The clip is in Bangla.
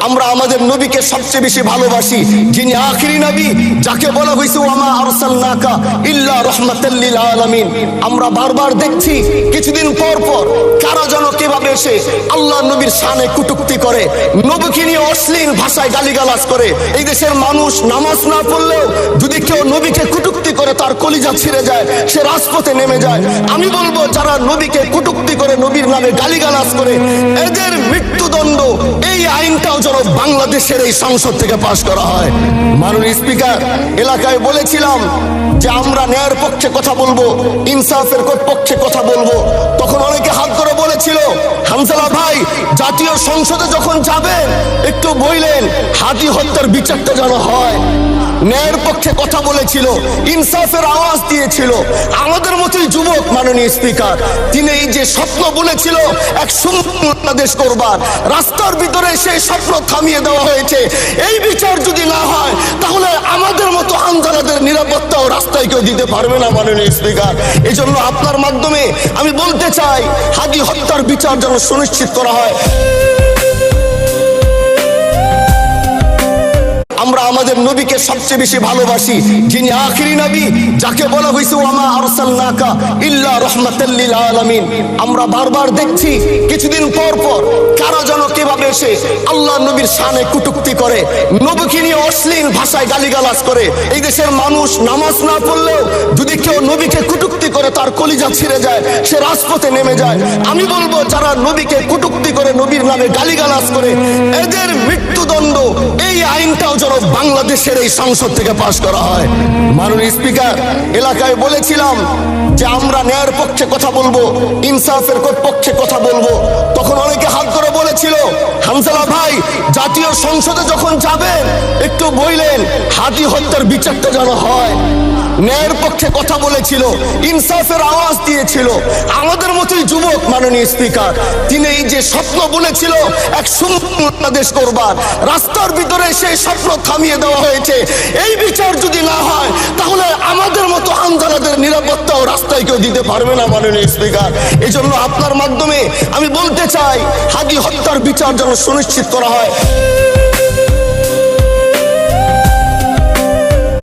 আমরা আমাদের নবীকে সবচেয়ে বেশি ভালোবাসি, যিনি আখিরি নবী, যাকে বলা হয়েছে ওয়ামা আরসালনাকা ইল্লা রাহমাতাল লিল আলামিন। আমরা বারবার দেখছি কিছুদিন পর পর কারা যেন কিভাবে এসে আল্লাহ নবীর শানে কটূক্তি করে, নবীকে নিয়ে অশ্লীল ভাষায় গালিগালাজ করে। এই দেশের মানুষ নামাজ না পড়লেও যদি কেউ নবীকে কটূক্তি করে তার কলিজা ছিঁড়ে যায়, সে রাজপথে নেমে যায়। আমি বলবো যারা নবীকে কটূক্তি করে, নবীর নামে গালিগালাজ করে, এদের মৃত্যুদণ্ড এই আইনটাও যেন বাংলাদেশের এই সংসদ থেকে পাশ করা হয়। মাননীয় স্পিকার, এলাকায় বলেছিলাম যে আমরা ন্যায়ের পক্ষে কথা বলবো, ইনসাফের পক্ষে কথা বলবো। তখন অনেকে হাত ধরে বলেছিল, হামজালা ভাই জাতীয় সংসদে যখন যাবেন একটু বললেন হাদি হত্যার বিচারটা যেন হয়। ন্যায়ের পক্ষে কথা বলেছিল, ইনসাফের আওয়াজ দিয়েছিল। আমাদের মতোই যুবক মাননীয় স্পিকার, তিনি এই যে স্বপ্ন বলেছিল এক সুন্দর বাংলাদেশ করবার, রাস্তার ভিতরে সেই স্বপ্ন থামিয়ে দেওয়া হয়েছে। এই বিচার যদি না হয় তাহলে আমাদের মতো আন্দোলনের নিরাপত্তাও রাস্তায় কেউ দিতে পারবে না মাননীয় স্পিকার। এই জন্য আপনার মাধ্যমে আমি বলতে চাই, হাদি হত্যার বিচার যেন সুনিশ্চিত করা হয়। আমরা আমাদের নবীকে সবচেয়ে বেশি ভালোবাসি, যিনি আখিরি নবী, যাকে বলা হয়েছে ওয়ামা আরসালনাকা ইল্লা রাহমাতাল লিল আলামিন। আমরা বারবার দেখছি কিছুদিন পর পর কারা যেন কিভাবে এসে আল্লাহ নবীর শানে কটূক্তি করে, নবীকে নিয়ে অশ্লীল ভাষায় গালিগালাজ করে। এই দেশের মানুষ নামাজ না পড়লেও যদি কেউ নবীকে কটূক্তি করে তার কলিজা ছিঁড়ে যায়, সে রাজপথে নেমে যায়। আমি বলবো যারা নবীকে কটূক্তি করে, নবীর নামে গালিগালাজ করে, এদের মৃত্যুদণ্ড এই আইনটাও যেন বাংলাদেশের এই সংসদ থেকে পাশ করা হয়। মাননীয় স্পিকার, এলাকায় বলেছিলাম যে আমরা ন্যায়ের পক্ষে কথা বলবো, ইনসাফের পক্ষে কথা বলবো। তখন অনেকে হাত ধরে বলেছিল, হামজালা ভাই জাতীয় সংসদে যখন যাবেন একটু বললেন হাদি হত্যার বিচারটা যেন হয়। ন্যায়ের পক্ষে কথা বলেছিল, ইনসাফের আওয়াজ দিয়েছিল। আমাদের মতোই যুবক মাননীয় স্পিকার, তিনি এই যে স্বপ্ন বলেছিল এক সুন্দর বাংলাদেশ করবার, রাস্তার ভিতরে সেই স্বপ্ন থামিয়ে দেওয়া হয়েছে। এই বিচার যদি না হয় তাহলে আমাদের মতো আন্দোলনের নিরাপত্তাও রাস্তায় কেউ দিতে পারবে না মাননীয় স্পিকার। এই জন্য আপনার মাধ্যমে আমি বলতে চাই, হাদি হত্যার বিচার যেন সুনিশ্চিত করা হয়।